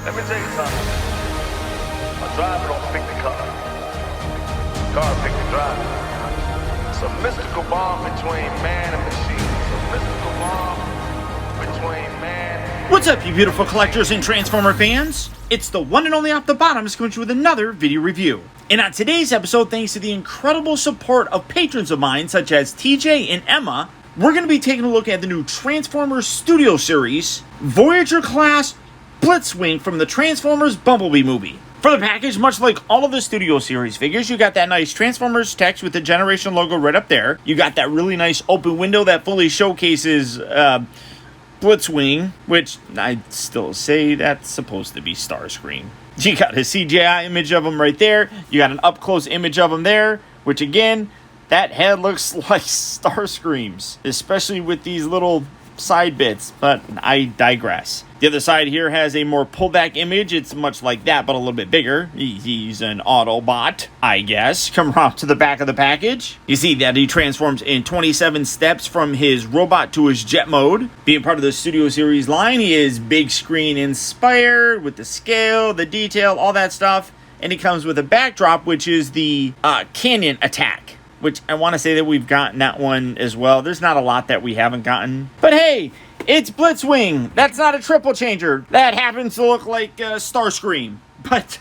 Let me tell you something. A driver don't pick the car. Car pick the driver. It's a mystical bond between man and machine. It's a mystical bond between man. What's up, you beautiful collectors and Transformer fans? It's the one and only Off the Bottoms coming to you with another video review. And on today's episode, thanks to the incredible support of patrons of mine such as TJ and Emma, we're going to be taking a look at the new Transformers Studio Series, Voyager class Blitzwing from the Transformers Bumblebee movie. For the package, much like all of the Studio Series figures, you got that nice Transformers text with the Generation logo right up there. You got that really nice open window that fully showcases Blitzwing, which I still say that's supposed to be Starscream. You got a CGI image of him right there. You got an up-close image of him there, which again, that head looks like Starscream's, especially with these little side bits, but I digress. The other side here has a more pullback image. It's much like that, but a little bit bigger. He's an Autobot, I guess. Come around to the back of the package. You see that he transforms in 27 steps from his robot to his jet mode. Being part of the Studio Series line, he is big screen inspired with the scale, the detail, all that stuff. And he comes with a backdrop, which is the canyon attack, which I want to say that we've gotten that one as well. There's not a lot that we haven't gotten. But hey, it's Blitzwing. That's not a triple changer. That happens to look like Starscream. But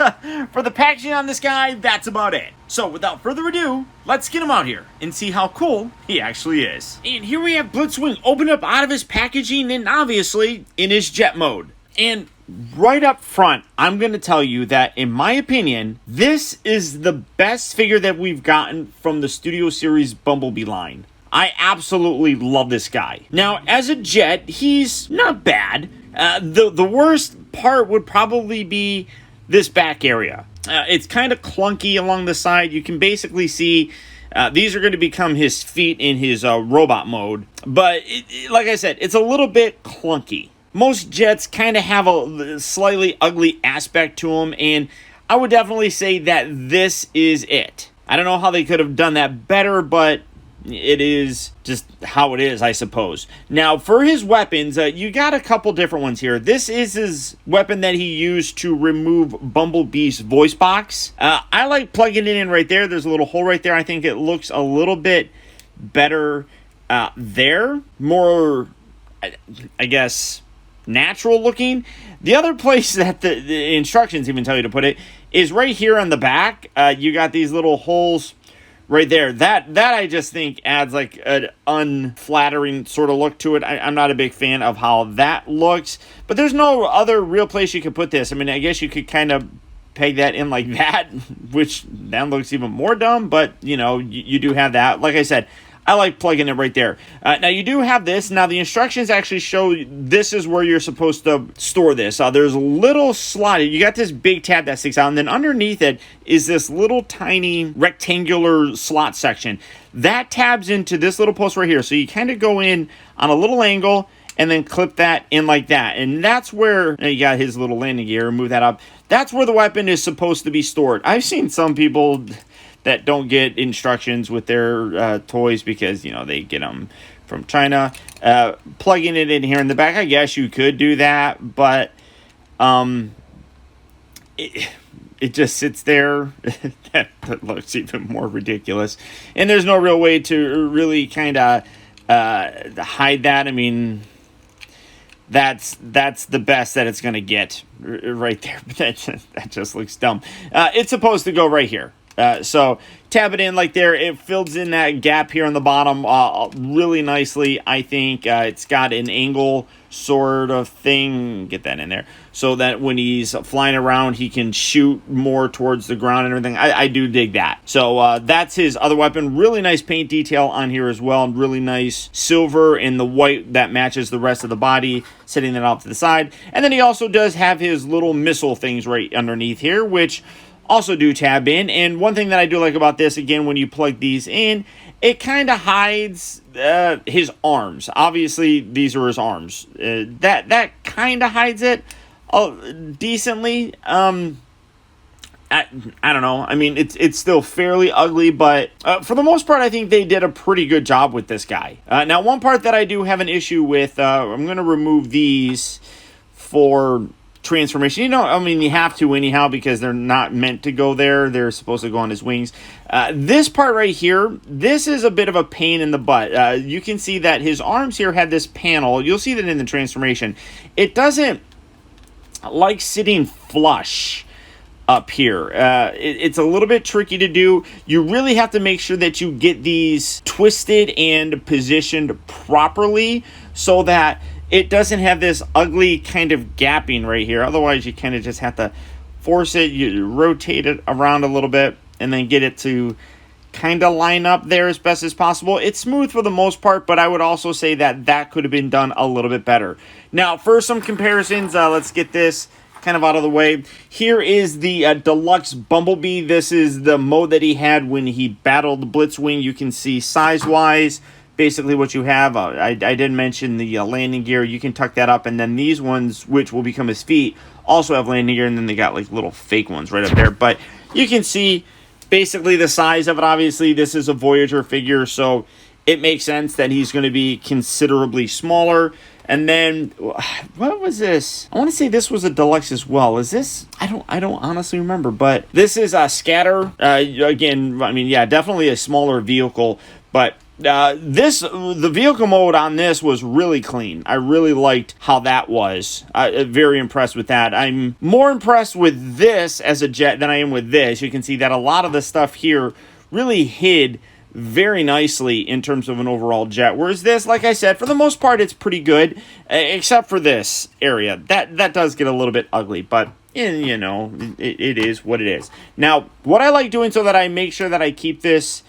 for the packaging on this guy, that's about it. So without further ado, let's get him out here and see how cool he actually is. And here we have Blitzwing open up out of his packaging and obviously in his jet mode. And right up front, I'm going to tell you that, in my opinion, this is the best figure that we've gotten from the Studio Series Bumblebee line. I absolutely love this guy. Now, as a jet, he's not bad. The worst part would probably be this back area. It's kind of clunky along the side. You can basically see these are going to become his feet in his robot mode. But like I said, it's a little bit clunky. Most jets kind of have a slightly ugly aspect to them, and I would definitely say that this is it. I don't know how they could have done that better, but it is just how it is, I suppose. Now, for his weapons, you got a couple different ones here. This is his weapon that he used to remove Bumblebee's voice box. I like plugging it in right there. There's a little hole right there. I think it looks a little bit better there. More, I guess, natural looking. The other place that the instructions even tell you to put it is right here on the back. You got these little holes right there. That I just think adds like an unflattering sort of look to it. I'm not a big fan of how that looks, but there's no other real place you could put this. I mean, I guess you could kind of peg that in like that, which then looks even more dumb, but you know, you do have that. Like I said, I like plugging it right there. Now, you do have this. Now, the instructions actually show this is where you're supposed to store this. There's a little slot. You got this big tab that sticks out, and then underneath it is this little tiny rectangular slot section. That tabs into this little post right here. So you kind of go in on a little angle and then clip that in like that. And that's where you got his little landing gear. Move that up. That's where the weapon is supposed to be stored. I've seen some people that don't get instructions with their toys because, you know, they get them from China. Plugging it in here in the back, I guess you could do that, but it just sits there. that looks even more ridiculous. And there's no real way to really kind of hide that. I mean, that's the best that it's going to get right there. That just looks dumb. It's supposed to go right here. So tab it in like there. It fills in that gap here on the bottom really nicely. I think it's got an angle sort of thing. Get that in there so that when he's flying around, he can shoot more towards the ground and everything. I do dig that. So that's his other weapon. Really nice paint detail on here as well. Really nice silver and the white that matches the rest of the body, setting that off to the side. And then he also does have his little missile things right underneath here, which also do tab in. And one thing that I do like about this, again, when you plug these in, it kind of hides his arms. Obviously, these are his arms. That kind of hides it decently. I don't know. I mean, it's still fairly ugly, but for the most part, I think they did a pretty good job with this guy. Now, one part that I do have an issue with, I'm going to remove these for transformation. You know, I mean, you have to anyhow because they're not meant to go there. They're supposed to go on his wings. This part right here, this is a bit of a pain in the butt. You can see that his arms here had this panel. You'll see that in the transformation. It doesn't like sitting flush up here. It's a little bit tricky to do. You really have to make sure that you get these twisted and positioned properly so that it doesn't have this ugly kind of gapping right here. Otherwise, you kind of just have to force it. You rotate it around a little bit and then get it to kind of line up there as best as possible. It's smooth for the most part, but I would also say that that could have been done a little bit better. Now, for some comparisons, let's get this kind of out of the way. Here is the deluxe Bumblebee. This is the mode that he had when he battled Blitzwing. You can see size-wise basically what you have. I did mention the landing gear. You can tuck that up, and then these ones, which will become his feet, also have landing gear, and then they got like little fake ones right up there. But you can see basically the size of it. Obviously, this is a Voyager figure, so it makes sense that he's going to be considerably smaller. And then, what was this? I want to say this was a deluxe as well. Is this? I don't honestly remember, but this is a Scatter. Again, I mean, yeah, definitely a smaller vehicle, but the vehicle mode on this was really clean. I really liked how that was. Very impressed with that. I'm more impressed with this as a jet than I am with this. You can see that a lot of the stuff here really hid very nicely in terms of an overall jet. Whereas this, like I said, for the most part, it's pretty good, except for this area. That does get a little bit ugly, but you know, it is what it is. Now, what I like doing so that I make sure that I keep this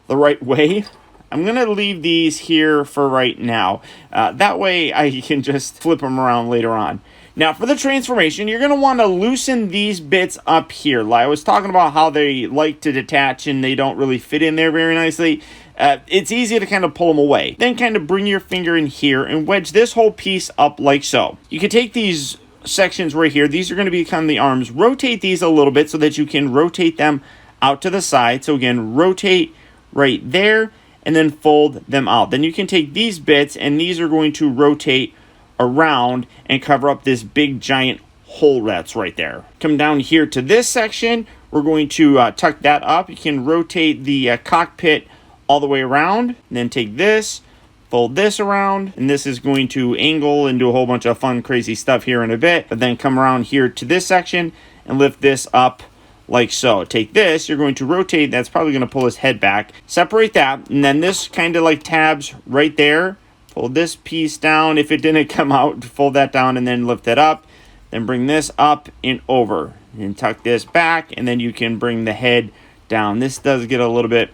the right way, I'm going to leave these here for right now. That way I can just flip them around later on. Now, for the transformation, you're going to want to loosen these bits up here. Like I was talking about how they like to detach and they don't really fit in there very nicely. It's easy to kind of pull them away. Then kind of bring your finger in here and wedge this whole piece up like so. You can take these sections right here. These are going to become the arms. Rotate these a little bit so that you can rotate them out to the side. So again, rotate right there and then fold them out. Then you can take these bits and these are going to rotate around and cover up this big giant hole that's right there. Come down here to this section. We're going to tuck that up. You can rotate the cockpit all the way around. And then take this, fold this around, and this is going to angle and do a whole bunch of fun, crazy stuff here in a bit. But then come around here to this section and lift this up like so. Take this, you're going to rotate. That's probably going to pull his head back. Separate that, and then this kind of like tabs right there. Fold this piece down. If it didn't come out, fold that down and then lift it up. Then bring this up and over. And tuck this back, and then you can bring the head down. This does get a little bit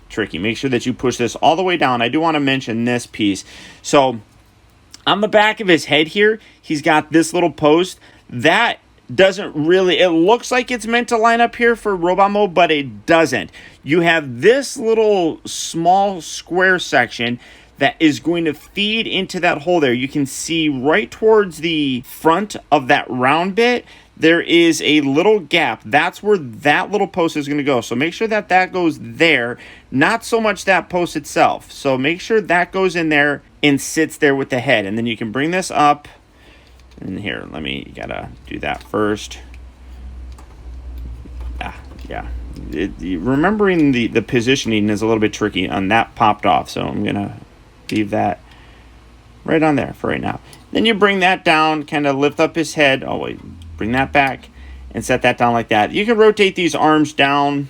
tricky. Make sure that you push this all the way down. I do want to mention this piece. So on the back of his head here, he's got this little post. That doesn't really, it looks like it's meant to line up here for robot mode, but it doesn't. You have this little small square section that is going to feed into that hole there. You can see right towards the front of that round bit, there is a little gap. That's where that little post is going to go. So make sure that that goes there, not so much that post itself. So make sure that goes in there and sits there with the head. And then you can bring this up. And here, you gotta do that first. Yeah. Remembering the positioning is a little bit tricky on that popped off. So I'm going to leave that right on there for right now. Then you bring that down, kind of lift up his head. Oh, wait. Bring that back and set that down like that. You can rotate these arms down.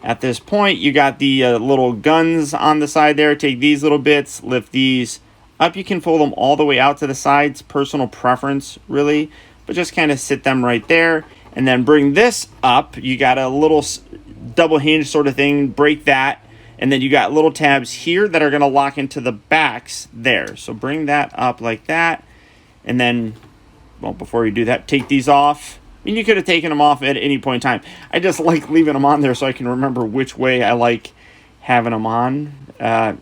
At this point, you got the little guns on the side there. Take these little bits, lift these up. You can fold them all the way out to the sides. Personal preference, really. But just kind of sit them right there. And then bring this up. You got a little double hinge sort of thing. Break that. And then you got little tabs here that are going to lock into the backs there. So bring that up like that. And then, well, before you do that, take these off. I mean, you could have taken them off at any point in time. I just like leaving them on there so I can remember which way I like having them on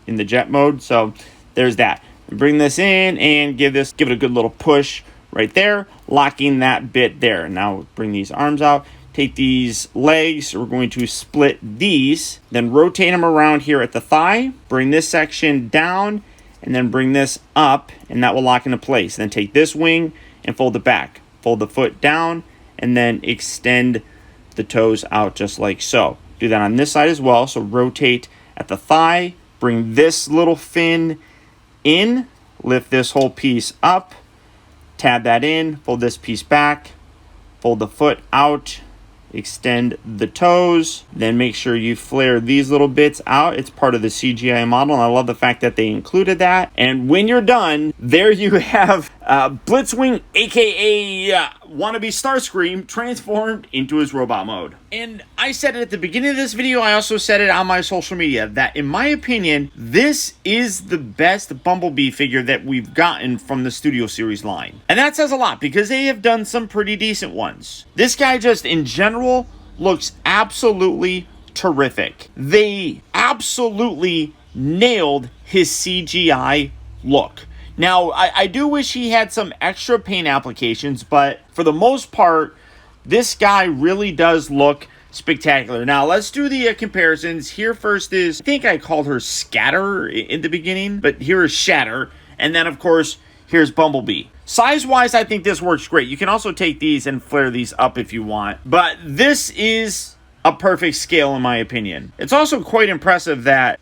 in the jet mode. So there's that. Bring this in and give it a good little push right there, locking that bit there. Now bring these arms out. Take these legs, we're going to split these, then rotate them around here at the thigh, bring this section down, and then bring this up, and that will lock into place. Then take this wing and fold it back. fold the foot down, and then extend the toes out just like so. Do that on this side as well. So rotate at the thigh, bring this little fin in, lift this whole piece up, tab that in, fold this piece back, fold the foot out, extend the toes, then make sure you flare these little bits out. It's part of the CGI model, and I love the fact that they included that. And when you're done, there you have Blitzwing, aka wannabe Starscream, transformed into his robot mode. And I said it at the beginning of this video, I also said it on my social media, that in my opinion, this is the best Bumblebee figure that we've gotten from the Studio Series line. And that says a lot, because they have done some pretty decent ones. This guy just, in general, looks absolutely terrific. They absolutely nailed his CGI look. Now, I do wish he had some extra paint applications, but for the most part, this guy really does look spectacular. Now, let's do the comparisons. Here first is, I think I called her Scatter in the beginning, but here is Shatter. And then, of course, here's Bumblebee. Size-wise, I think this works great. You can also take these and flare these up if you want. But this is a perfect scale, in my opinion. It's also quite impressive that,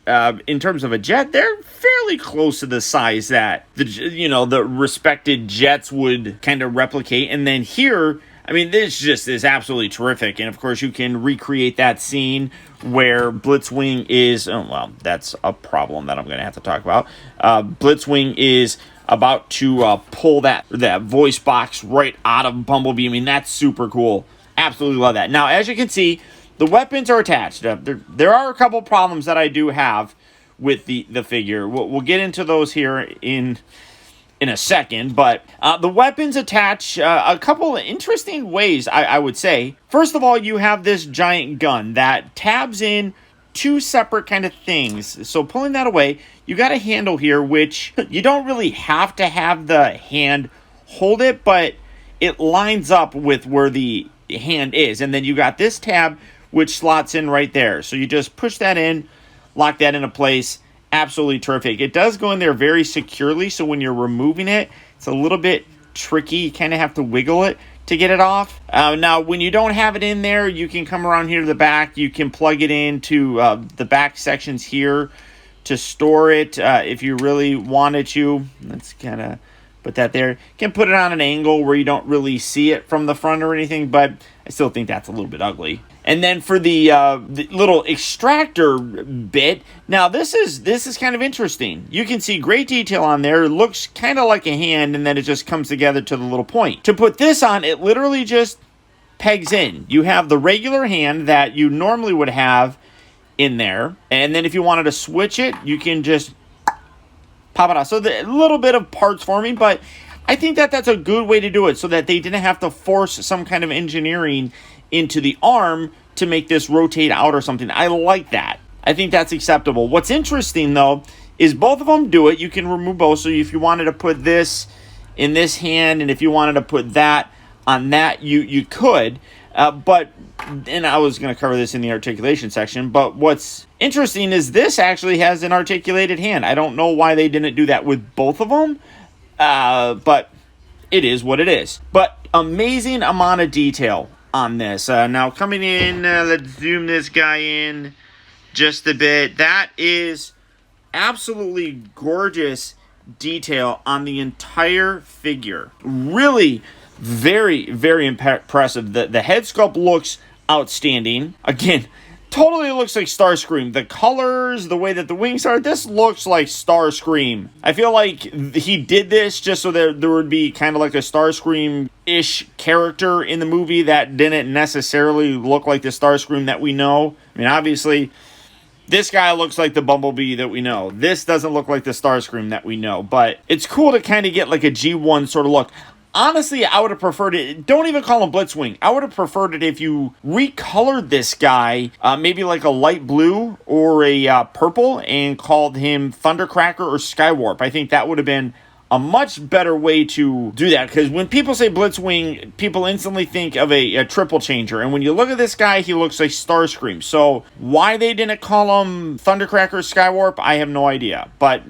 in terms of a jet, they're fairly close to the size that the respected jets would kind of replicate. And then here, I mean, this just is absolutely terrific. And of course, you can recreate that scene where Blitzwing is, oh, well, that's a problem that I'm going to have to talk about. Blitzwing is about to pull that voice box right out of Bumblebee. I mean, that's super cool. Absolutely love that. Now, as you can see, the weapons are attached. There are a couple problems that I do have with the figure. We'll get into those here in a second, but the weapons attach a couple of interesting ways, I would say. First of all, you have this giant gun that tabs in two separate kind of things. So pulling that away, you got a handle here, which you don't really have to have the hand hold it, but it lines up with where the hand is. And then you got this tab, which slots in right there. So you just push that in, lock that into place. Absolutely terrific. It does go in there very securely, so when you're removing it, it's a little bit tricky. You kind of have to wiggle it to get it off. Now, when you don't have it in there, you can come around here to the back. You can plug it into the back sections here to store it if you really wanted to. Let's kind of put that there. You can put it on an angle where you don't really see it from the front or anything, but I still think that's a little bit ugly. And then for the little extractor bit, now this is kind of interesting. You can see great detail on there. It looks kind of like a hand, and then it just comes together to the little point. To put this on, it literally just pegs in. You have the regular hand that you normally would have in there, and then if you wanted to switch it, you can just pop it out. So a little bit of parts forming, but I think that that's a good way to do it so that they didn't have to force some kind of engineering into the arm to make this rotate out or something. I like that. I think that's acceptable. What's interesting, though, is both of them do it. You can remove both. So if you wanted to put this in this hand and if you wanted to put that on that, you could. And I was going to cover this in the articulation section, but what's interesting is this actually has an articulated hand. I don't know why they didn't do that with both of them, but it is what it is. But amazing amount of detail on this. Now coming in, let's zoom this guy in just a bit. That is absolutely gorgeous detail on the entire figure. Really very, very impressive. The head sculpt looks outstanding. Again, totally looks like Starscream. The colors, the way that the wings are, this looks like Starscream. I feel like he did this just so that there would be kind of like a Starscream-ish character in the movie that didn't necessarily look like the Starscream that we know. I mean, obviously, this guy looks like the Bumblebee that we know. This doesn't look like the Starscream that we know, but it's cool to kind of get like a G1 sort of look. Honestly, I would have preferred it. Don't even call him Blitzwing. I would have preferred it if you recolored this guy, maybe like a light blue or a purple, and called him Thundercracker or Skywarp. I think that would have been a much better way to do that, because when people say Blitzwing, people instantly think of a triple changer, and when you look at this guy, he looks like Starscream. So why they didn't call him Thundercracker or Skywarp, I have no idea, but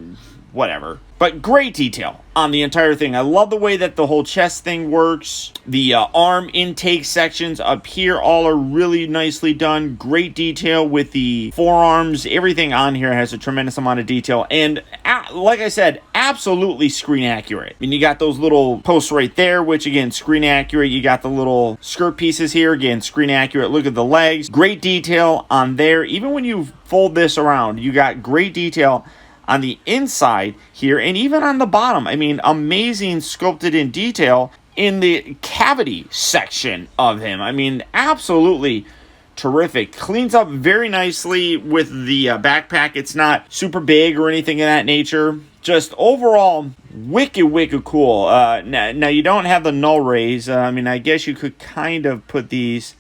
whatever. But great detail on the entire thing. I love the way that the whole chest thing works. The arm intake sections up here all are really nicely done. Great detail with the forearms. Everything on here has a tremendous amount of detail. And like I said, absolutely screen accurate. I mean, you got those little posts right there, which again, screen accurate. You got the little skirt pieces here. Again, screen accurate. Look at the legs. Great detail on there. Even when you fold this around, you got great detail on the inside here and even on the bottom. I mean, amazing sculpted in detail in the cavity section of him. I mean, absolutely terrific. Cleans up very nicely with the backpack. It's not super big or anything of that nature. Just overall, wicked cool. Now you don't have the null rays. I mean, I guess you could kind of put these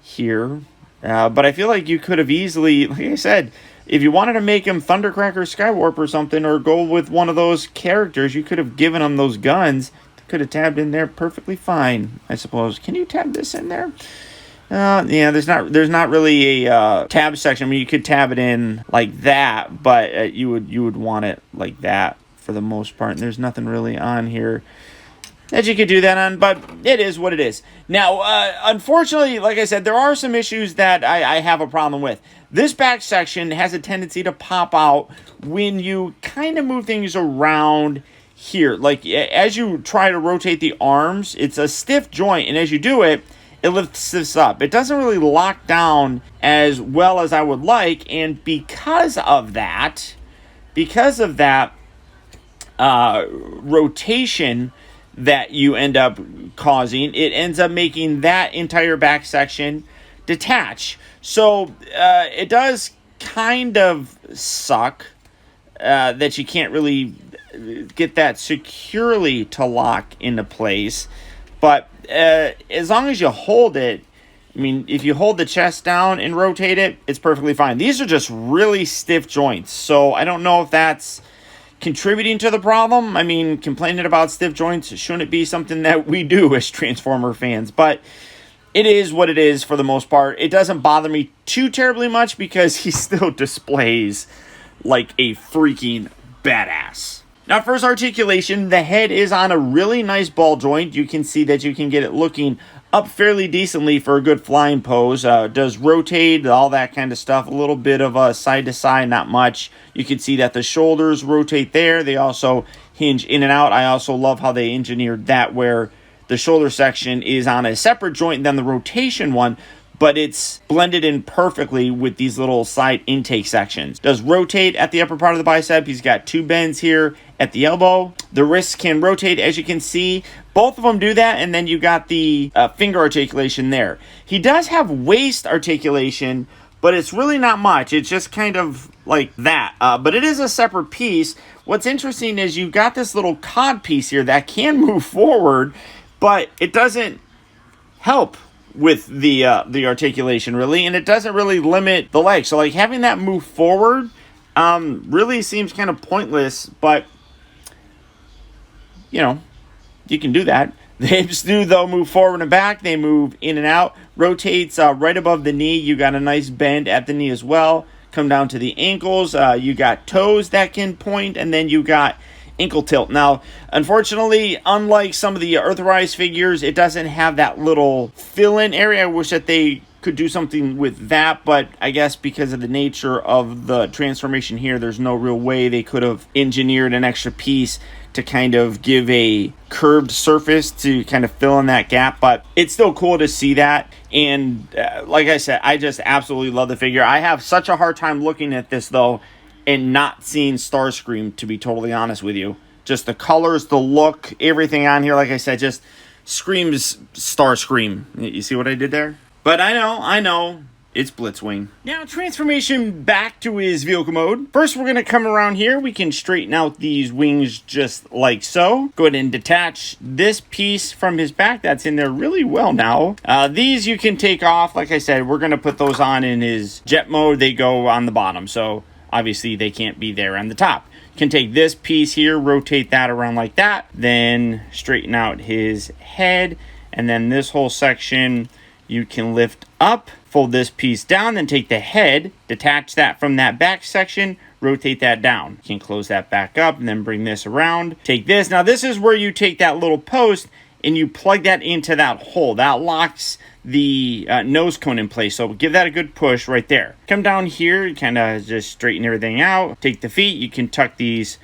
here. But I feel like you could have easily, like I said, if you wanted to make him Thundercracker Skywarp or something, or go with one of those characters, you could have given him those guns. Could have tabbed in there perfectly fine, I suppose. Can you tab this in there? Yeah, there's not really a tab section. I mean, you could tab it in like that, but you would want it like that for the most part. And there's nothing really on here that you could do that on, but it is what it is. Now, unfortunately, like I said, there are some issues that I have a problem with. This back section has a tendency to pop out when you kind of move things around here. Like, as you try to rotate the arms, it's a stiff joint, and as you do it, it lifts this up. It doesn't really lock down as well as I would like, and because of that rotation that you end up causing, it ends up making that entire back section detach. So it does kind of suck that you can't really get that securely to lock into place. But as long as you hold it, I mean, if you hold the chest down and rotate it, it's perfectly fine. These are just really stiff joints, so I don't know if that's contributing to the problem. I mean, complaining about stiff joints shouldn't be something that we do as Transformer fans, but it is what it is for the most part. It doesn't bother me too terribly much because he still displays like a freaking badass. Now, first articulation, the head is on a really nice ball joint. You can see that you can get it looking up fairly decently for a good flying pose. Does rotate, all that kind of stuff. A little bit of a side to side, not much. You can see that the shoulders rotate there. They also hinge in and out. I also love how they engineered that, where the shoulder section is on a separate joint than the rotation one, but it's blended in perfectly with these little side intake sections. Does rotate at the upper part of the bicep. He's got two bends here at the elbow. The wrists can rotate, as you can see. Both of them do that, and then you got the finger articulation there. He does have waist articulation, but it's really not much. It's just kind of like that. But it is a separate piece. What's interesting is you've got this little cod piece here that can move forward, but it doesn't help with the articulation really, and it doesn't really limit the leg. So like having that move forward really seems kind of pointless, but you know, you can do that. The hips do though move forward and back. They move in and out. Rotates right above the knee. You got a nice bend at the knee as well. Come down to the ankles. You got toes that can point, and then you got ankle tilt. Now, unfortunately, unlike some of the Earthrise figures, it doesn't have that little fill-in area. I wish that they could do something with that, but I guess because of the nature of the transformation here, there's no real way they could have engineered an extra piece to kind of give a curved surface to kind of fill in that gap, but it's still cool to see that. And like I said, I just absolutely love the figure. I have such a hard time looking at this though and not seeing Starscream, to be totally honest with you. Just the colors, the look, everything on here, like I said, just screams Starscream. You see what I did there? But I know, it's Blitzwing. Now, transformation back to his vehicle mode. First, we're going to come around here. We can straighten out these wings just like so. Go ahead and detach this piece from his back. That's in there really well now. These you can take off. Like I said, we're going to put those on in his jet mode. They go on the bottom, so obviously they can't be there on the top. You can take this piece here, rotate that around like that, then straighten out his head, and then this whole section you can lift up, fold this piece down, then take the head, detach that from that back section, rotate that down. You can close that back up and then bring this around. Take this. Now this is where you take that little post and you plug that into that hole. That locks the nose cone in place. So give that a good push right there. Come down here, kind of just straighten everything out. Take the feet. You can tuck these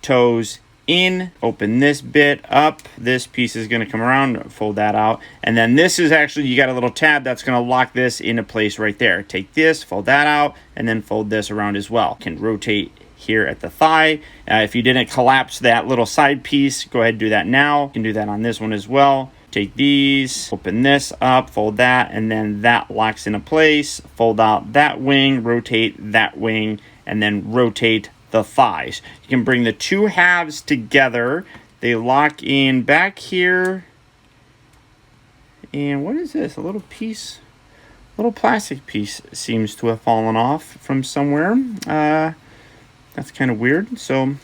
toes in, open this bit up. This piece is going to come around, fold that out. And then this is actually, you got a little tab that's going to lock this into place right there. Take this, fold that out, and then fold this around as well. Can rotate here at the thigh. If you didn't collapse that little side piece, go ahead and do that now. You can do that on this one as well. Take these, open this up, fold that, and then that locks into place. Fold out that wing, rotate that wing, and then rotate the thighs. You can bring the two halves together. They lock in back here. And what is this? A little piece, little plastic piece seems to have fallen off from somewhere. That's kind of weird. So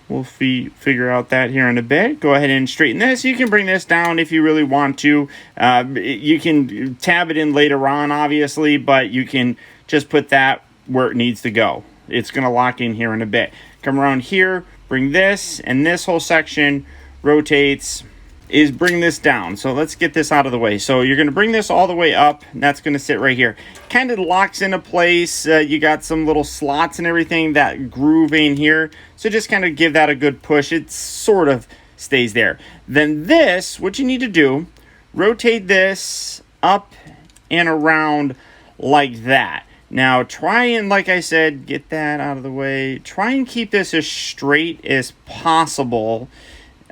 we'll figure out that here in a bit. Go ahead and straighten this. You can bring this down if you really want to. You can tab it in later on, obviously, but you can just put that where it needs to go. It's going to lock in here in a bit. Come around here, bring this, and this whole section rotates, bring this down. So let's get this out of the way. So you're going to bring this all the way up, and that's going to sit right here. Kind of locks into place. You got some little slots and everything that groove in here. So just kind of give that a good push. It sort of stays there. Then this, what you need to do, rotate this up and around like that. Now, try and, like I said, get that out of the way. Try and keep this as straight as possible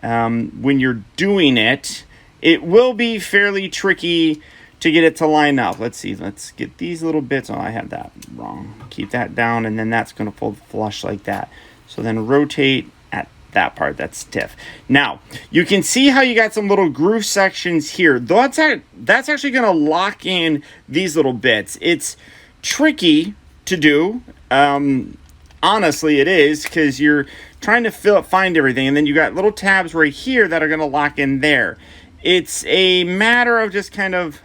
when you're doing it. It will be fairly tricky to get it to line up. Let's see. Let's get these little bits. Oh, I had that wrong. Keep that down, and then that's going to fold flush like that. So then rotate at that part. That's stiff. Now, you can see how you got some little groove sections here. That's actually going to lock in these little bits. It's tricky to do. Honestly, it is, because you're trying to find everything, and then you got little tabs right here that are going to lock in there. It's a matter of just kind of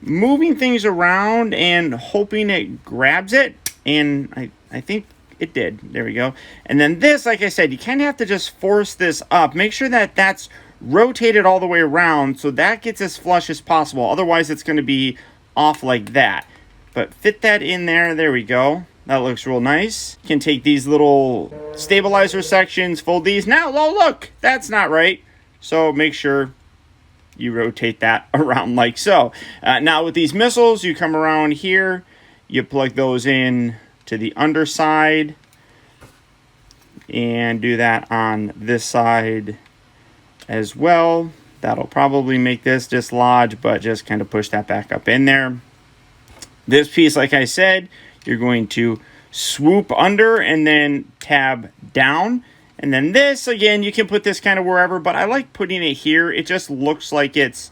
moving things around and hoping it grabs it, and I think it did. There we go. And then this, like I said, you kind of have to just force this up. Make sure that that's rotated all the way around so that gets as flush as possible. Otherwise, it's going to be off like that. But fit that in there. There we go. That looks real nice. You can take these little stabilizer sections, fold these. Now, oh, look, that's not right. So make sure you rotate that around like so. Now with these missiles, you come around here. You plug those in to the underside. And do that on this side as well. That'll probably make this dislodge, but just kind of push that back up in there. This piece, like I said, you're going to swoop under and then tab down. And then this, again, you can put this kind of wherever, but I like putting it here. It just looks like it's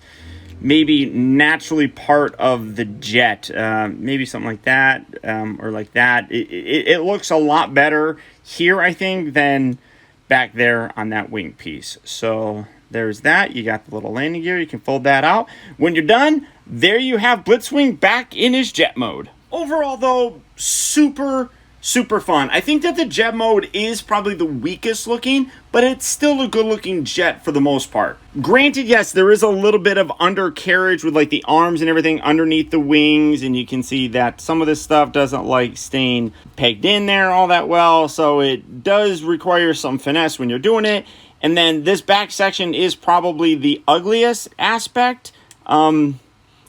maybe naturally part of the jet. Maybe something like that, or like that. It looks a lot better here, I think, than back there on that wing piece. So there's that. You got the little landing gear. You can fold that out. When you're done, there you have Blitzwing back in his jet mode. Overall, though, super fun. I think that the jet mode is probably the weakest looking, but it's still a good looking jet for the most part. Granted, yes, there is a little bit of undercarriage with like the arms and everything underneath the wings, and you can see that some of this stuff doesn't like staying pegged in there all that well, so it does require some finesse when you're doing it. And then this back section is probably the ugliest aspect.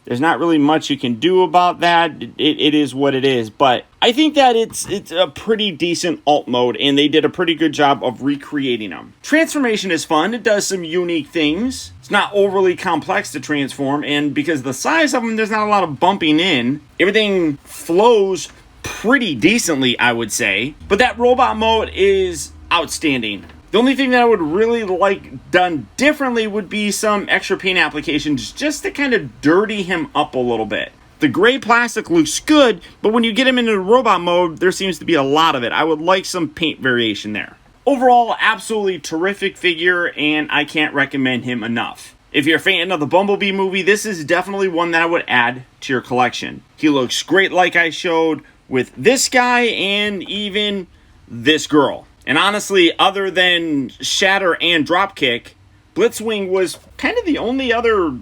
There's not really much you can do about that. It is what it is. But I think that it's a pretty decent alt mode, and they did a pretty good job of recreating them. Transformation is fun. It does some unique things. It's not overly complex to transform, and because the size of them, there's not a lot of bumping in. Everything flows pretty decently, I would say. But that robot mode is outstanding. The only thing that I would really like done differently would be some extra paint applications just to kind of dirty him up a little bit. The gray plastic looks good, but when you get him into robot mode, there seems to be a lot of it. I would like some paint variation there. Overall, absolutely terrific figure, and I can't recommend him enough. If you're a fan of the Bumblebee movie, this is definitely one that I would add to your collection. He looks great like I showed, with this guy and even this girl. And honestly, other than Shatter and Dropkick, Blitzwing was kind of the only other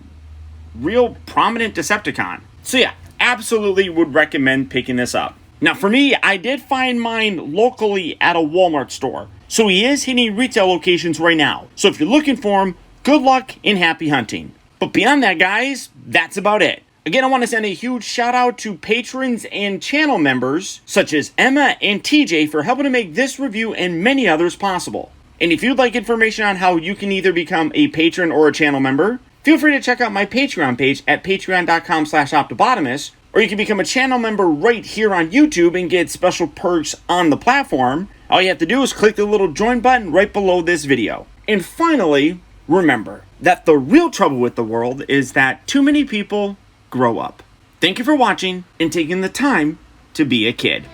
real prominent Decepticon. So yeah, absolutely would recommend picking this up. Now for me, I did find mine locally at a Walmart store. So he is hitting retail locations right now. So if you're looking for him, good luck and happy hunting. But beyond that, guys, that's about it. Again, I want to send a huge shout out to patrons and channel members such as Emma and TJ for helping to make this review and many others possible. And if you'd like information on how you can either become a patron or a channel member, feel free to check out my Patreon page at patreon.com/optibotomist, or you can become a channel member right here on YouTube and get special perks on the platform. All you have to do is click the little join button right below this video. And finally, remember that the real trouble with the world is that too many people grow up. Thank you for watching and taking the time to be a kid.